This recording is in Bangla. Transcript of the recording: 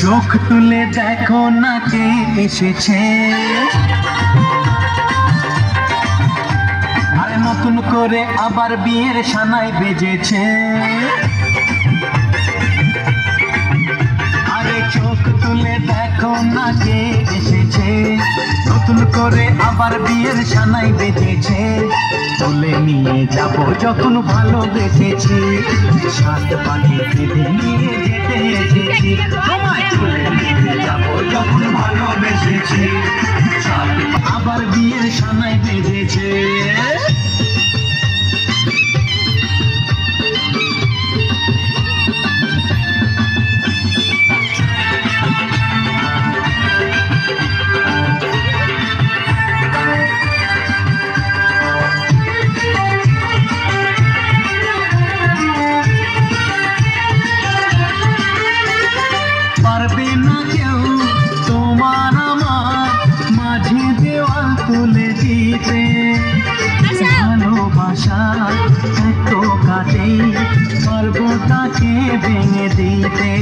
চোখ তুলে দেখো না কে এসেছে, আরে নতুন করে আবার বিয়ের সানাই বেজেছে। আরে চোখ তুলে দেখো না কে এসেছে, নতুন করে আবার বিয়ের সানাই বেজেছে। তুলে নিয়ে যাব যখন ভালোবেসেছি, সাত পাখি বেঁধে নিয়ে যেতে এসেছি। তোমায় তুলে নিয়ে যাব যখন ভালোবেসেছি, আবার বিয়ের সানাই বেজেছে। পারবে না কেউ তোমার আমার মাঝে দেওয়াল তুলে দিতে, ভালোবাসা এত কাটে পারবো তাকে ভেঙে দিতে।